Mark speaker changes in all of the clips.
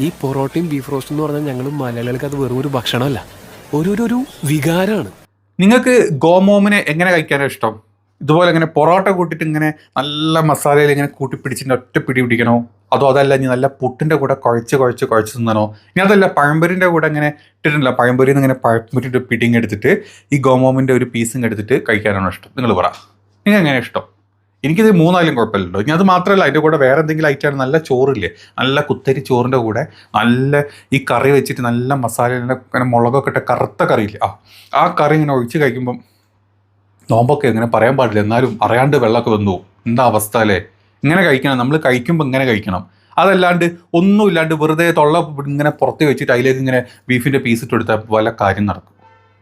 Speaker 1: ഈ പൊറോട്ടയും ബീഫ് റോസ്റ്റും എന്ന് പറഞ്ഞാൽ ഞങ്ങൾ മലയാളികൾക്ക് അത് വെറും ഒരു ഭക്ഷണമല്ല, ഒരു വികാരമാണ്.
Speaker 2: നിങ്ങൾക്ക് ഗോമോമിനെ എങ്ങനെ കഴിക്കാനാണ് ഇഷ്ടം? ഇതുപോലെ ഇങ്ങനെ പൊറോട്ട കൂട്ടിയിട്ട് ഇങ്ങനെ നല്ല മസാലയിൽ ഇങ്ങനെ കൂട്ടിപ്പിടിച്ചിട്ട് ഒറ്റ പിടി പിടിക്കണോ? അതല്ല ഇനി നല്ല പുട്ടിൻ്റെ കൂടെ കുഴച്ച് തിന്നണോ? ഇനി അതല്ല പഴംപൊരിൻ്റെ കൂടെ ഇങ്ങനെ ഇട്ടിട്ടുണ്ടല്ലോ, പഴംപൊരിയിൽ നിന്ന് ഇങ്ങനെ പഴംപൊരിട്ട് പിടിങ് എടുത്തിട്ട് ഈ ഗോമോമിൻ്റെ ഒരു പീസും എടുത്തിട്ട് കഴിക്കാനാണോ ഇഷ്ടം? നിങ്ങൾ പറ, നിങ്ങൾ എങ്ങനെ ഇഷ്ടം? എനിക്കിത് മൂന്നായാലും കുഴപ്പമില്ലല്ലോ. ഇനി അത് മാത്രമല്ല, അതിൻ്റെ കൂടെ വേറെ എന്തെങ്കിലും ഐറ്റമാണ്. നല്ല ചോറില്ലേ, നല്ല കുത്തരി ചോറിൻ്റെ കൂടെ നല്ല ഈ കറി വെച്ചിട്ട് നല്ല മസാല ഇങ്ങനെ മുളകൊക്കെ ഇട്ട കറുത്ത കറിയില്ലേ, ആ കറി ഇങ്ങനെ ഒഴിച്ച് കഴിക്കുമ്പം നോമ്പൊക്കെ ഇങ്ങനെ പറയാൻ പാടില്ല, എന്നാലും അറിയാണ്ട് വെള്ളമൊക്കെ വന്നു പോകും. എന്താ അവസ്ഥ അല്ലേ? ഇങ്ങനെ കഴിക്കണം, നമ്മൾ കഴിക്കുമ്പോൾ ഇങ്ങനെ കഴിക്കണം. അതല്ലാണ്ട് ഒന്നുമില്ലാണ്ട് വെറുതെ തൊള്ള ഇങ്ങനെ പുറത്ത് വെച്ചിട്ട് അതിലേക്ക് ഇങ്ങനെ ബീഫിൻ്റെ പീസ് ഇട്ട് കൊടുത്താൽ വല്ല കാര്യം നടക്കും.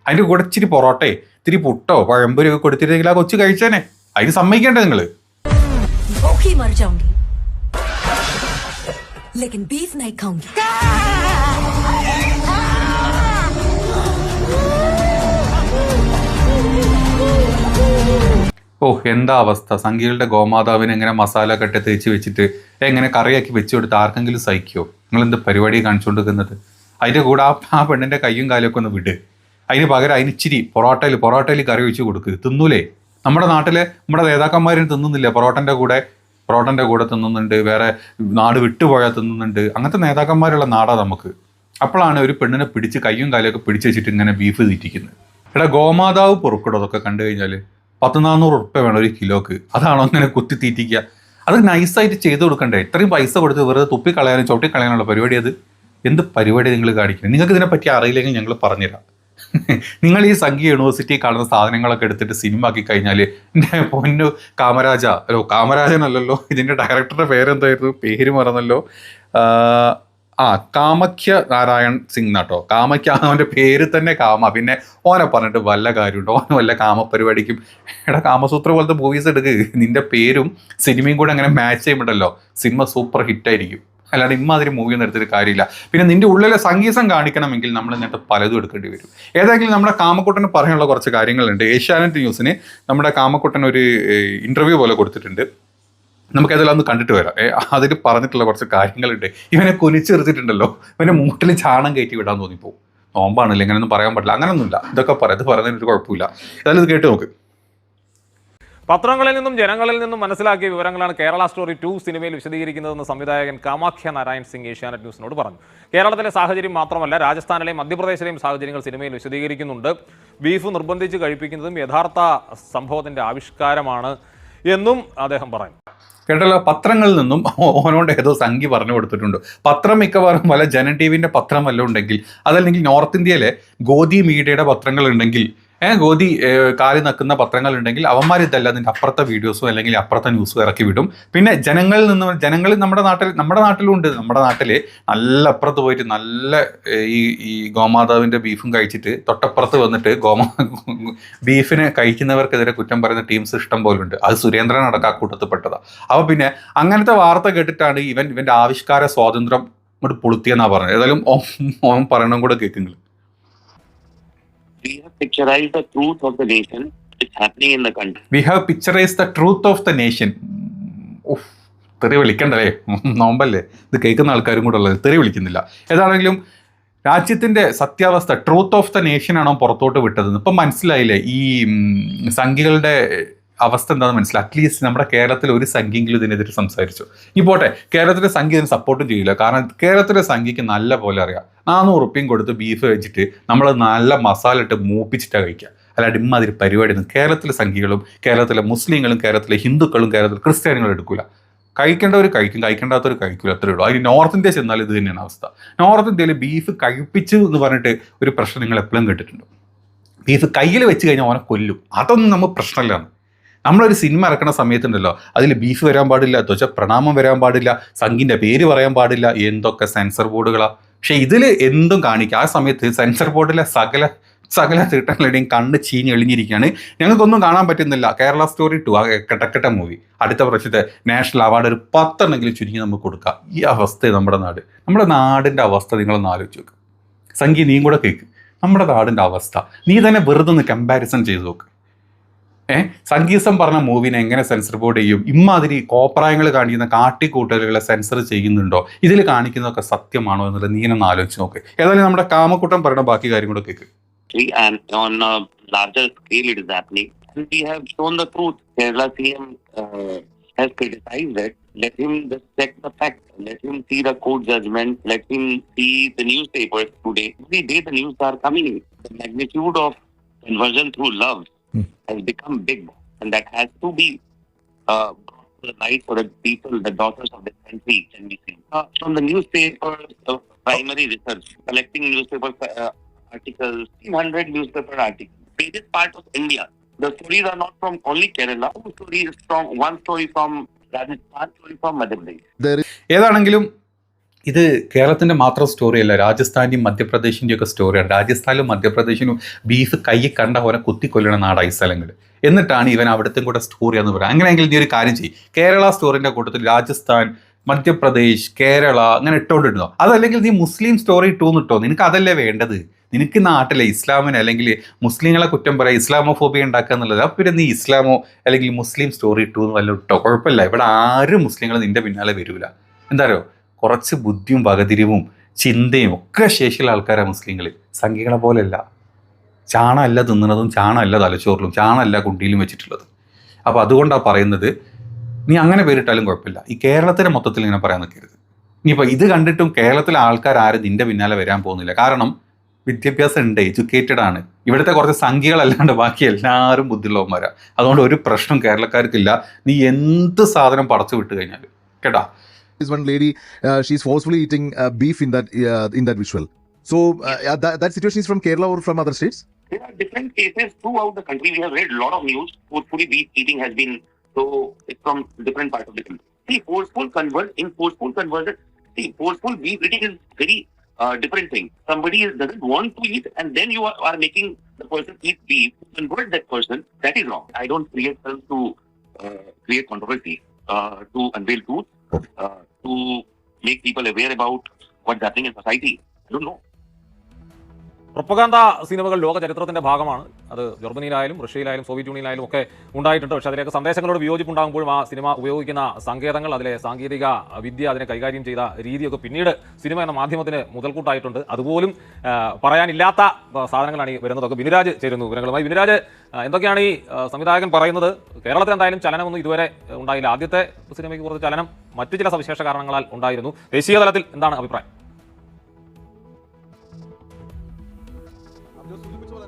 Speaker 2: അതിൻ്റെ കൂടെ ഇച്ചിരി പൊറോട്ടയോ ഇത്തിരി പുട്ടോ പഴംപൊരിയൊക്കെ കൊടുത്തിട്ടെങ്കിൽ ആ കൊച്ചു കഴിച്ചേനെ. അതിന് സമ്മതിക്കേണ്ടേ നിങ്ങൾ? എന്താ അവസ്ഥ! സംഘികളുടെ ഗോമാതാവിനെ എങ്ങനെ മസാല കെട്ടി തേച്ച് വെച്ചിട്ട് എങ്ങനെ കറിയാക്കി വെച്ച് കൊടുത്ത് ആർക്കെങ്കിലും സഹിക്കുമോ? നിങ്ങളെന്ത് പരിപാടി കാണിച്ചുകൊണ്ട് നിൽക്കുന്നത്? അതിൻ്റെ കൂടെ ആ പെണ്ണിൻ്റെ കയ്യും കാലൊക്കെ ഒന്ന് വിട്. അതിന് പകരം അതിന് ഇച്ചിരി പൊറോട്ടയിൽ കറി വെച്ച് കൊടുക്കുക. തിന്നൂലേ? നമ്മുടെ നേതാക്കന്മാരും തിന്നുന്നില്ല. പൊറോട്ടൻ്റെ കൂടെ തിന്നുന്നുണ്ട്, വേറെ നാട് വിട്ടുപോയാൽ തിന്നുന്നുണ്ട്. അങ്ങനത്തെ നേതാക്കന്മാരുള്ള നാടാണ് നമുക്ക്. അപ്പോഴാണ് ഒരു പെണ്ണിനെ പിടിച്ച് കയ്യും കാലൊക്കെ പിടിച്ച് വെച്ചിട്ട് ഇങ്ങനെ ബീഫ് തീറ്റിക്കുന്നത്. എടാ, ഗോമാതാവ് പൊറുക്കടോ അതൊക്കെ കണ്ടു കഴിഞ്ഞാൽ 100-400 ഉറുപ്പ്യ വേണം ഒരു കിലോക്ക്. അതാണോ അങ്ങനെ കുത്തി തീറ്റിക്കുക? അത് നൈസായിട്ട് ചെയ്ത് കൊടുക്കണ്ടേ? ഇത്രയും പൈസ കൊടുത്ത് വെറുതെ തുപ്പിക്കളയാനും ചവിട്ടിക്കളയാനുള്ള പരിപാടി അത് എന്ത് പരിപാടി നിങ്ങൾ കാണിക്കുന്നത്? നിങ്ങൾക്ക് ഇതിനെപ്പറ്റി അറിയില്ലെങ്കിൽ ഞങ്ങൾ പറഞ്ഞുതരാം. നിങ്ങൾ ഈ സംഘീയ യൂണിവേഴ്സിറ്റി കാണുന്ന സാധനങ്ങളൊക്കെ എടുത്തിട്ട് സിനിമ ആക്കി കഴിഞ്ഞാൽ എൻ്റെ പൊന്നു കാമരാജനല്ലല്ലോ, ഇതിൻ്റെ ഡയറക്ടറുടെ പേരെന്തായിരുന്നു? പേര് മറന്നല്ലോ. കാമഖ്യ നാരായൺ സിംഗ് എന്നാട്ടോ. കാമഖ്യ, അവൻ്റെ പേര് തന്നെ കാമ. പിന്നെ ഓനെ പറഞ്ഞിട്ട് വല്ല കാര്യമുണ്ടോ? ഓന വല്ല കാമപരിപാടിക്കും. എടാ, കാമസൂത്ര പോലത്തെ മൂവീസ് എടുക്ക്. നിന്റെ പേരും സിനിമയും കൂടെ അങ്ങനെ മാച്ച് ചെയ്യുമ്പോഴല്ലോ സിനിമ സൂപ്പർ ഹിറ്റായിരിക്കും. അല്ലാണ്ട് ഇമ്മാതിരി മൂവിയൊന്നും എടുത്തിട്ട് കാര്യമില്ല. പിന്നെ നിന്റെ ഉള്ളിലെ സംഗീതം കാണിക്കണമെങ്കിൽ നമ്മൾ എന്നിട്ട് പലതും എടുക്കേണ്ടി വരും. ഏതെങ്കിലും നമ്മുടെ കാമക്കുട്ടന് പറയാനുള്ള കുറച്ച് കാര്യങ്ങളുണ്ട്. ഏഷ്യാനെറ്റ് ന്യൂസിന് നമ്മുടെ കാമക്കുട്ടൻ ഒരു ഇൻ്റർവ്യൂ പോലെ കൊടുത്തിട്ടുണ്ട്. നമുക്കതെല്ലാം ഒന്ന് കണ്ടിട്ട് വരാം. അതിൽ പറഞ്ഞിട്ടുള്ള കുറച്ച് കാര്യങ്ങളുണ്ട്. ഇവനെ കൊലിച്ചെറുത്തിട്ടുണ്ടല്ലോ, ഇവനെ മൂട്ടിൽ ചാണം കയറ്റി വിടാൻ തോന്നിപ്പോവും. നോമ്പാണല്ലോ, ഇങ്ങനെയൊന്നും പറയാൻ പറ്റില്ല. അങ്ങനൊന്നുമില്ല, ഇതൊക്കെ പറയാം. ഇത് പറയുന്നതിനൊരു കുഴപ്പമില്ല. ഏതായാലും ഇത് കേട്ട് നോക്ക്.
Speaker 3: പത്രങ്ങളിൽ നിന്നും ജനങ്ങളിൽ നിന്നും മനസ്സിലാക്കിയ വിവരങ്ങളാണ് കേരള സ്റ്റോറി 2 സിനിമയിൽ വിശദീകരിക്കുന്നതെന്ന് സംവിധായകൻ കാമാഖ്യ നാരായൺ സിംഗ് ഏഷ്യാനെറ്റ് ന്യൂസിനോട് പറഞ്ഞു. കേരളത്തിലെ സാഹചര്യം മാത്രമല്ല, രാജസ്ഥാനിലെയും മധ്യപ്രദേശിലെയും സാഹചര്യങ്ങൾ സിനിമയിൽ വിശദീകരിക്കുന്നുണ്ട്. ബീഫ് നിർബന്ധിച്ച് കഴിപ്പിക്കുന്നതും യഥാർത്ഥ സംഭവത്തിന്റെ ആവിഷ്കാരമാണ് എന്നും അദ്ദേഹം പറഞ്ഞു.
Speaker 2: കേട്ടല്ലോ, പത്രങ്ങളിൽ നിന്നും ഓനോണ്ട് ഏതോ സംഖ്യ പറഞ്ഞു കൊടുത്തിട്ടുണ്ട്. പത്രം മിക്കവാറും വല്ല ജനൻ ടി വിൻ്റെ പത്രം വല്ലതും ഉണ്ടെങ്കിൽ, അതല്ലെങ്കിൽ നോർത്ത് ഇന്ത്യയിലെ ഗോദി മീഡിയയുടെ പത്രങ്ങൾ ഉണ്ടെങ്കിൽ, ഗോദി കാലി നക്കുന്ന പത്രങ്ങൾ ഉണ്ടെങ്കിൽ അവന്മാർ ഇതല്ല അതിൻ്റെ അപ്പുറത്തെ വീഡിയോസും അല്ലെങ്കിൽ അപ്പുറത്തെ ന്യൂസും ഇറക്കി വിടും. പിന്നെ ജനങ്ങളിൽ നമ്മുടെ നാട്ടിലും ഉണ്ട്. നമ്മുടെ നാട്ടിൽ നല്ല അപ്പുറത്ത് പോയിട്ട് നല്ല ഈ ഗോമാതാവിൻ്റെ ബീഫും കഴിച്ചിട്ട് തൊട്ടപ്പുറത്ത് വന്നിട്ട് ബീഫിനെ കഴിക്കുന്നവർക്കെതിരെ കുറ്റം പറയുന്ന ടീംസ് ഇഷ്ടം പോലെ ഉണ്ട്. അത് സുരേന്ദ്രൻ അടക്കം ആ കൂട്ടത്തിൽപ്പെട്ടതാണ്. അപ്പോൾ പിന്നെ അങ്ങനത്തെ വാർത്ത കേട്ടിട്ടാണ് ഇവൻ്റെ ആവിഷ്കാര സ്വാതന്ത്ര്യം ഇങ്ങോട്ട് പൊളുത്തിയെന്നാണ് പറഞ്ഞത്. ഏതായാലും ഓൻ പറയണം കൂടെ കേൾക്കുന്നുണ്ട്.
Speaker 4: We have picturized the truth of the nation. It's happening in the country.
Speaker 2: We have picturized the truth of the nation. തെറി വിളിക്കണ്ടല്ലേ, നോമ്പല്ലേ? ഇത് കേൾക്കുന്ന ആൾക്കാരും കൂടെ ഉള്ളത് തെറി വിളിക്കുന്നില്ല. ഏതാണെങ്കിലും രാജ്യത്തിൻ്റെ സത്യാവസ്ഥ, ട്രൂത്ത് ഓഫ് ദ നേഷൻ ആണോ പുറത്തോട്ട് വിട്ടതെന്ന് ഇപ്പം മനസ്സിലായില്ലേ? ഈ സംഘികളുടെ അവസ്ഥ എന്താണെന്ന് മനസ്സിലായി. അറ്റ്ലീസ്റ്റ് നമ്മുടെ കേരളത്തിൽ ഒരു സംഘിയെങ്കിലും ഇതിനെതിരെ സംസാരിച്ചു. ഈ പോട്ടെ, കേരളത്തിലെ സംഘി ഇതിന് സപ്പോർട്ടും ചെയ്യില്ല. കാരണം കേരളത്തിലെ സംഘിക്ക് നല്ല പോലെ അറിയാം. 400 ഉറുപ്പ്യം കൊടുത്ത് ബീഫ് വെച്ചിട്ട് നമ്മൾ നല്ല മസാല ഇട്ട് മൂപ്പിച്ചിട്ടാണ് കഴിക്കുക. അല്ലാണ്ട് ഇമ്മാതിരി പരിപാടിയൊന്നും കേരളത്തിലെ സംഘികളും കേരളത്തിലെ മുസ്ലിങ്ങളും കേരളത്തിലെ ഹിന്ദുക്കളും കേരളത്തിലെ ക്രിസ്ത്യാനികളും എടുക്കില്ല. കഴിക്കേണ്ടവർ കഴിക്കും, കഴിക്കേണ്ടാത്തവർ കഴിക്കില്ല, അത്രേ ഉള്ളൂ. അതിന് നോർത്ത് ഇന്ത്യ ചെന്നാൽ ഇത് തന്നെയാണ് അവസ്ഥ. നോർത്ത് ഇന്ത്യയിൽ ബീഫ് കഴിപ്പിച്ചു എന്ന് പറഞ്ഞിട്ട് ഒരു പ്രശ്നം നിങ്ങൾ എപ്പോഴും കേട്ടിട്ടുണ്ട്. ബീഫ് കയ്യിൽ വെച്ച് കഴിഞ്ഞാൽ അവനെ കൊല്ലും. അതൊന്നും നമ്മൾ പ്രശ്നമില്ലാണ്. നമ്മളൊരു സിനിമ ഇറക്കുന്ന സമയത്തുണ്ടല്ലോ, അതിൽ ബീഫ് വരാൻ പാടില്ല, ധ്വജ പ്രണാമം വരാൻ പാടില്ല, സംഘിൻ്റെ പേര് പറയാൻ പാടില്ല, എന്തൊക്കെ സെൻസർ ബോർഡുകളാണ്. പക്ഷേ ഇതിൽ എന്തും കാണിക്കുക. ആ സമയത്ത് സെൻസർ ബോർഡിലെ സകല തീട്ടങ്ങളുടെയും കണ്ണ് ചീഞ്ഞ് എളിഞ്ഞിരിക്കുകയാണ്. ഞങ്ങൾക്കൊന്നും കാണാൻ പറ്റുന്നില്ല. കേരള സ്റ്റോറി 2 ആ കെട്ടക്കെട്ട മൂവി അടുത്ത പ്രാവശ്യത്തെ നാഷണൽ അവാർഡ് ഒരു 10 ചുരുങ്ങി നമുക്ക് കൊടുക്കാം. ഈ അവസ്ഥ നമ്മുടെ നാടിൻ്റെ അവസ്ഥ നിങ്ങളൊന്ന് ആലോചിച്ച് നോക്ക്. സംഘി നീയും കൂടെ കേൾക്ക്. നമ്മുടെ നാടിൻ്റെ അവസ്ഥ നീ തന്നെ വെറുതെ ഒന്ന് കമ്പാരിസൺ ചെയ്ത് നോക്ക്. സംഗീസം പറഞ്ഞ മൂവിനെ എങ്ങനെ സെൻസർ ബോർഡ് ചെയ്യും? ഇമ്മാതിരി കോപ്രായങ്ങൾ കാണിക്കുന്ന കാട്ടിക്കൂട്ടലുകളെ സെൻസർ ചെയ്യുന്നുണ്ടോ? ഇതിൽ കാണിക്കുന്നതൊക്കെ സത്യമാണോ എന്നുള്ളത് നീ ഒന്ന് ആലോചിച്ച് നോക്ക്. ഏതായാലും നമ്മുടെ കാമക്കുട്ടൻ പറയുന്ന ബാക്കി കാര്യം കൂടെ കേൾക്ക്.
Speaker 4: And on a larger scale, it is happening. And we have shown the truth. Kerala CM has criticized it. Let him just check the facts. Let him see the court judgment. Let him see the newspapers today. Every day the news are coming in. The magnitude of conversion through love has become big. And that has to be brought to the light for the people, the daughters of the country can be seen. From the newspapers, primary research, collecting newspaper articles, 100 newspaper articles. Biggest part of India. The stories are not from only Kerala. One story is from Rajasthan, story from Madhya Pradesh.
Speaker 2: ഏതാണെങ്കിലും ഇത് കേരളത്തിന്റെ മാത്രം story അല്ല, രാജസ്ഥാന്റെയും മധ്യപ്രദേശിന്റെയും ഒക്കെ സ്റ്റോറിയാണ്. രാജസ്ഥാനിലും മധ്യപ്രദേശിലും beef കൈ കണ്ട പോലെ കുത്തിക്കൊല്ലണ നാടായി സ്ഥലങ്ങൾ. എന്നിട്ടാണ് ഇവൻ അവിടുത്തെ കൂടെ സ്റ്റോറി എന്ന് പറയുന്നത്. അങ്ങനെയെങ്കിൽ നീ ഒരു കാര്യം ചെയ്യും, കേരള സ്റ്റോറിന്റെ കൂട്ടത്തിൽ രാജസ്ഥാൻ, മധ്യപ്രദേശ്, കേരള അങ്ങനെ ഇട്ടുകൊണ്ടിരുന്നോ. അതല്ലെങ്കിൽ നീ മുസ്ലിം സ്റ്റോറി ഇട്ടൂന്ന് ഇട്ടോ. നിനക്ക് അതല്ലേ വേണ്ടത്? നിനക്ക് നാട്ടിലെ ഇസ്ലാമിനെ അല്ലെങ്കിൽ മുസ്ലിങ്ങളെ കുറ്റം പറയാം, ഇസ്ലാമോഫോബിയ ഉണ്ടാക്കുക എന്നുള്ളത്. അപ്പം പിന്നെ നീ ഇസ്ലാമോ അല്ലെങ്കിൽ മുസ്ലിം സ്റ്റോറി ഇട്ടു എന്ന് വല്ല ഇട്ടോ, കുഴപ്പമില്ല. ഇവിടെ ആരും മുസ്ലിങ്ങൾ നിന്റെ പിന്നാലെ വരൂല. എന്താ പറയുക, കുറച്ച് ബുദ്ധിയും വകതിരിവും ചിന്തയും ഒക്കെ ശേഷിയുള്ള ആൾക്കാരാണ് മുസ്ലിങ്ങൾ. സംഖ്യകളെ പോലെയല്ല. ചാണമല്ല തിന്നണതും ചാണമല്ല തലച്ചോറിലും ചാണമല്ല കുണ്ടിയിലും വെച്ചിട്ടുള്ളത്. അപ്പോൾ അതുകൊണ്ടാണ് പറയുന്നത്, നീ അങ്ങനെ പേരിട്ടാലും കുഴപ്പമില്ല. ഈ കേരളത്തിൻ്റെ മൊത്തത്തിൽ ഇങ്ങനെ പറയാൻ നിൽക്കരുത്. ഇനിയിപ്പോൾ ഇത് കണ്ടിട്ടും കേരളത്തിലെ ആൾക്കാർ ആരും നിന്റെ പിന്നാലെ വരാൻ പോകുന്നില്ല. കാരണം വിദ്യാഭ്യാസം ഉണ്ട്, എഡ്യൂക്കേറ്റഡ് ആണ്. ഇവിടുത്തെ കുറച്ച് സംഖ്യകളല്ലാണ്ട് ബാക്കി എല്ലാവരും ബുദ്ധിയുള്ളവന്മാരാണ്. അതുകൊണ്ട് ഒരു പ്രശ്നം കേരളക്കാർക്കില്ല. നീ എന്ത് സാധനം പടച്ചു വിട്ട് കഴിഞ്ഞാൽ കേട്ടാ.
Speaker 5: Is one lady, she's forcefully eating beef in that visual. So that situation is from Kerala or from other states?
Speaker 4: There are different cases throughout the country. We have read a lot of news. Forcefully beef eating has been, so it's from different parts of the country. See, forceful conversion. See, forceful beef eating is very different thing. Somebody doesn't want to eat, and then you are making the person eat beef. Convert that person. That is wrong. I don't create films to create controversy, to unveil truth, to make people aware about what's happening in society. I don't know.
Speaker 3: Propaganda സിനിമകൾ ലോക ചരിത്രത്തിന്റെ ഭാഗമാണ്. അത് ജർമ്മനിയിലായാലും റഷ്യയിലായാലും Soviet യൂണിയനിലായാലും ഒക്കെ ഉണ്ടായിട്ടുണ്ട്. പക്ഷേ അതിലേക്ക് സന്ദേശങ്ങളോട് വിയോജിപ്പുണ്ടാകുമ്പോഴും ആ സിനിമ ഉപയോഗിക്കുന്ന സങ്കേതങ്ങൾ, അതിലെ സാങ്കേതിക വിദ്യ, അതിനെ കൈകാര്യം ചെയ്ത രീതിയൊക്കെ പിന്നീട് സിനിമ എന്ന മാധ്യമത്തിന് മുതൽക്കൂട്ടായിട്ടുണ്ട്. അതുപോലും പറയാനില്ലാത്ത സാധനങ്ങളാണ് ഈ വരുന്നതൊക്കെ. ബിനുരാജ് ചേരുന്നു വിവരങ്ങളുമായി. ബിനുരാജ്, എന്തൊക്കെയാണ് ഈ സംവിധായകൻ പറയുന്നത്? കേരളത്തിൽ എന്തായാലും ചലനമൊന്നും ഇതുവരെ ഉണ്ടായില്ല. ആദ്യത്തെ സിനിമയ്ക്ക് കുറച്ച് ചലനം മറ്റു ചില സവിശേഷ കാരണങ്ങളാൽ ഉണ്ടായിരുന്നു. ദേശീയ തലത്തിൽ എന്താണ് അഭിപ്രായം?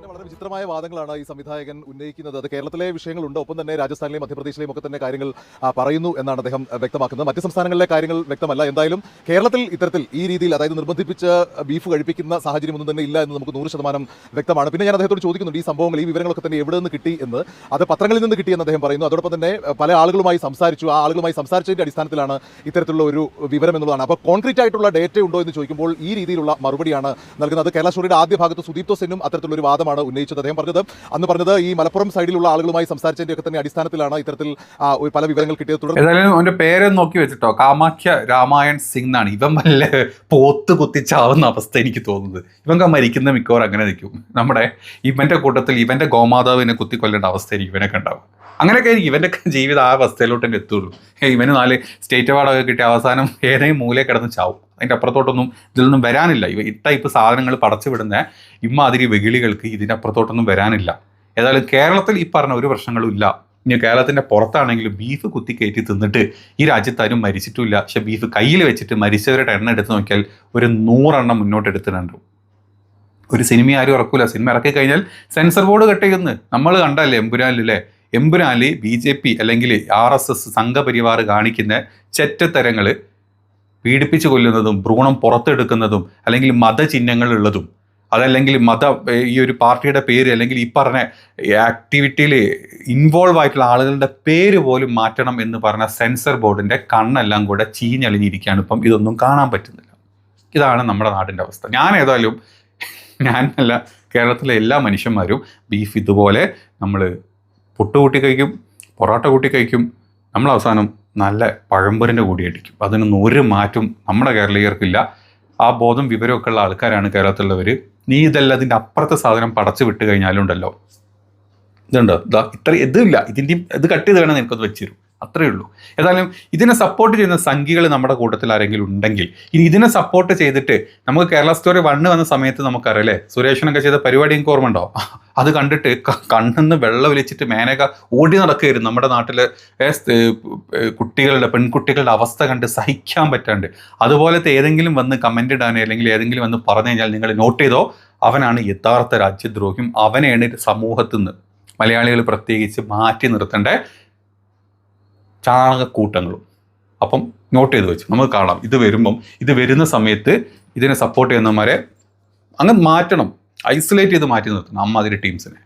Speaker 5: വളരെ വിചിത്രമായ വാദങ്ങളാണ് ഈ സംവിധായകൻ ഉന്നയിക്കുന്നത്. അത് കേരളത്തിലെ വിഷയങ്ങളുണ്ട്, ഒപ്പം തന്നെ രാജസ്ഥാനിലെയും മധ്യപ്രദേശിലെയും ഒക്കെ തന്നെ കാര്യങ്ങൾ പറയുന്നു എന്നാണ് അദ്ദേഹം വ്യക്തമാക്കുന്നത്. മറ്റ് സംസ്ഥാനങ്ങളിലെ കാര്യങ്ങൾ വ്യക്തമല്ല. എന്തായാലും കേരളത്തിൽ ഇത്തരത്തിൽ ഈ രീതിയിൽ, അതായത് നിർബന്ധിപ്പിച്ച് ബീഫ് കഴിപ്പിക്കുന്ന സാഹചര്യം ഒന്നും തന്നെ ഇല്ല എന്ന് നമുക്ക് 100% വ്യക്തമാണ്. പിന്നെ ഞാൻ അദ്ദേഹത്തോട് ചോദിക്കുന്നുണ്ട്, ഈ സംഭവങ്ങൾ, ഈ വിവരങ്ങളൊക്കെ തന്നെ എവിടെ നിന്ന് കിട്ടി എന്ന്. അത് പത്രങ്ങളിൽ നിന്ന് കിട്ടിയെന്ന് അദ്ദേഹം പറയുന്നു. അതോടൊപ്പം തന്നെ പല ആളുകളുമായി സംസാരിച്ചു. ആ ആളുകളുമായി സംസാരിച്ചതിന്റെ അടിസ്ഥാനത്തിലാണ് ഇത്തരത്തിലുള്ള ഒരു വിവരം എന്നുള്ളതാണ്. അപ്പോൾ കോൺക്രീറ്റ് ആയിട്ടുള്ള ഡേറ്റ ഉണ്ടോ എന്ന് ചോദിക്കുമ്പോൾ ഈ രീതിയിലുള്ള മറുപടിയാണ് നൽകുന്നത്. കേരള സ്റ്റോറിയുടെ ആദ്യ ഭാഗത്ത് സുദീപ്തോ സെന്നും അത്തരത്തിലുള്ള ഒരു വാദമാണ് ഉന്നയിച്ചത്. അദ്ദേഹം പറഞ്ഞത് ഈ മലപ്പുറം സൈഡിലുള്ള ആളുകളുമായി സംസാരിച്ചതിന്റെ ഒക്കെ തന്നെ അടിസ്ഥാനത്തിലാണ് ഇത്തരത്തിൽ പല വിവരങ്ങൾ കിട്ടിയത്.
Speaker 2: ഏതായാലും അവന്റെ പേര് നോക്കി വെച്ചിട്ടോ, കാമാഖ്യ രാമായൺ സിംഗ് എന്നാണ്. ഇവൻ വല്ല പോത്ത് കുത്തിച്ചാവുന്ന അവസ്ഥ എനിക്ക് തോന്നുന്നത്. ഇവൻ മരിക്കുന്ന മിക്കവാറും അങ്ങനെ നിൽക്കും. നമ്മുടെ ഇവന്റെ കൂട്ടത്തിൽ ഇവന്റെ ഗോമാതാവിനെ കുത്തിക്കൊല്ലേണ്ട അവസ്ഥ എനിക്ക് ഇവനൊക്കെ ഉണ്ടാവും. അങ്ങനെയൊക്കെ ആയിരിക്കും ഇവന്റെ ജീവിതം ആ അവസ്ഥയിലോട്ട് തന്നെ എത്തുള്ളൂ. ഇവന് 4 സ്റ്റേറ്റ് അവാർഡൊക്കെ കിട്ടിയ അവസാനം ഏതെങ്കിലും മൂലയെ കിടന്ന് ചാവും. അതിൻ്റെ അപ്പുറത്തോട്ടൊന്നും ഇതിലൊന്നും വരാനില്ല. ഈ ടൈപ്പ് സാധനങ്ങൾ പടച്ചു വിടുന്ന ഇമ്മാതിരി വെകിളികൾക്ക് ഇതിനപ്പുറത്തോട്ടൊന്നും വരാനില്ല. ഏതായാലും കേരളത്തിൽ ഈ പറഞ്ഞ ഒരു പ്രശ്നങ്ങളും ഇല്ല. ഇനി കേരളത്തിൻ്റെ പുറത്താണെങ്കിലും ബീഫ് കുത്തിക്കയറ്റി തിന്നിട്ട് ഈ രാജ്യത്താരും മരിച്ചിട്ടില്ല. പക്ഷെ ബീഫ് കയ്യിൽ വെച്ചിട്ട് മരിച്ചവരുടെ എണ്ണം എടുത്ത് നോക്കിയാൽ ഒരു 100 എണ്ണം മുന്നോട്ട് എടുത്തിട്ടുണ്ട്. ഒരു സിനിമ ആരും ഇറക്കൂല. സിനിമ ഇറക്കി കഴിഞ്ഞാൽ സെൻസർ ബോർഡ് കട്ട് ചെയ്യുന്നു. നമ്മൾ കണ്ടല്ലേ എമ്പുരാനിലെ എമ്പുരാനിൽ BJP അല്ലെങ്കിൽ RSS സംഘപരിവാർ കാണിക്കുന്ന ചെറ്റത്തരങ്ങൾ, പീഡിപ്പിച്ച് കൊല്ലുന്നതും ഭ്രൂണം പുറത്തെടുക്കുന്നതും അല്ലെങ്കിൽ മതചിഹ്നങ്ങളുള്ളതും, അതല്ലെങ്കിൽ ഈ ഒരു പാർട്ടിയുടെ പേര് അല്ലെങ്കിൽ ഈ പറഞ്ഞ ആക്ടിവിറ്റിയിൽ ഇൻവോൾവ് ആയിട്ടുള്ള ആളുകളുടെ പേര് പോലും മാറ്റണം എന്ന് പറഞ്ഞ സെൻസർ ബോർഡിൻ്റെ കണ്ണെല്ലാം കൂടെ ചീഞ്ഞളിഞ്ഞിരിക്കുകയാണ്. ഇപ്പം ഇതൊന്നും കാണാൻ പറ്റുന്നില്ല. ഇതാണ് നമ്മുടെ നാടിൻ്റെ അവസ്ഥ. ഞാനല്ല, കേരളത്തിലെ എല്ലാ മനുഷ്യന്മാരും ബീഫ് ഇതുപോലെ നമ്മൾ പുട്ടുകൂട്ടി കഴിക്കും, പൊറോട്ട കൂട്ടി കഴിക്കും. നമ്മൾ അവസാനം നല്ല പഴംപൊരിൻ്റെ കൂടി അടിക്കും. അതിനൊന്നും ഒരു മാറ്റം നമ്മുടെ കേരളീയർക്കില്ല. ആ ബോധം വിവരമൊക്കെ ഉള്ള ആൾക്കാരാണ് കേരളത്തിലുള്ളവർ. നീ ഇതെല്ലാം അതിൻ്റെ അപ്പുറത്തെ സാധനം പടച്ചു വിട്ട് കഴിഞ്ഞാലും ഉണ്ടല്ലോ, ഇതുണ്ടോ ഇത്ര ഇതില്ല, ഇതിൻ്റെയും ഇത് കട്ട് ചെയ്ത് വേണം എനിക്കൊന്ന് വെച്ച് തരും, അത്രയേ ഉള്ളൂ. ഏതായാലും ഇതിനെ സപ്പോർട്ട് ചെയ്യുന്ന സംഘികൾ നമ്മുടെ കൂട്ടത്തിൽ ആരെങ്കിലും ഉണ്ടെങ്കിൽ, ഇനി ഇതിനെ സപ്പോർട്ട് ചെയ്തിട്ട് നമുക്ക് കേരള സ്റ്റോറി 1 വന്ന സമയത്ത് നമുക്കറിയാം അല്ലേ, സുരേഷനൊക്കെ ചെയ്ത പരിപാടി എനിക്ക് ഓർമ്മ ഉണ്ടോ? അത് കണ്ടിട്ട് കണ്ണിന്ന് വെള്ളം ഒലിച്ചിട്ട് മേനക ഓടി നടക്കുകയായിരുന്നു. നമ്മുടെ നാട്ടിലെ പെൺകുട്ടികളുടെ അവസ്ഥ കണ്ട് സഹിക്കാൻ പറ്റാണ്ട്. അതുപോലത്തെ ഏതെങ്കിലും വന്ന് കമൻ്റ് ഇടാനോ അല്ലെങ്കിൽ ഏതെങ്കിലും വന്ന് പറഞ്ഞു കഴിഞ്ഞാൽ നിങ്ങൾ നോട്ട് ചെയ്തോ, അവനാണ് യഥാർത്ഥ രാജ്യദ്രോഹിയും. അവനെയാണ് സമൂഹത്തിൽ നിന്ന് മലയാളികൾ പ്രത്യേകിച്ച് മാറ്റി നിർത്തേണ്ട ചാണകക്കൂട്ടങ്ങളും. അപ്പം നോട്ട് ചെയ്ത് വെച്ചു, നമുക്ക് കാണാം. ഇത് വരുന്ന സമയത്ത് ഇതിനെ സപ്പോർട്ട് ചെയ്യുന്നവന്മാരെ അങ്ങ് മാറ്റണം, ഐസൊലേറ്റ് ചെയ്ത് മാറ്റി നിർത്തണം അമ്മാതിരി ടീംസിനെ.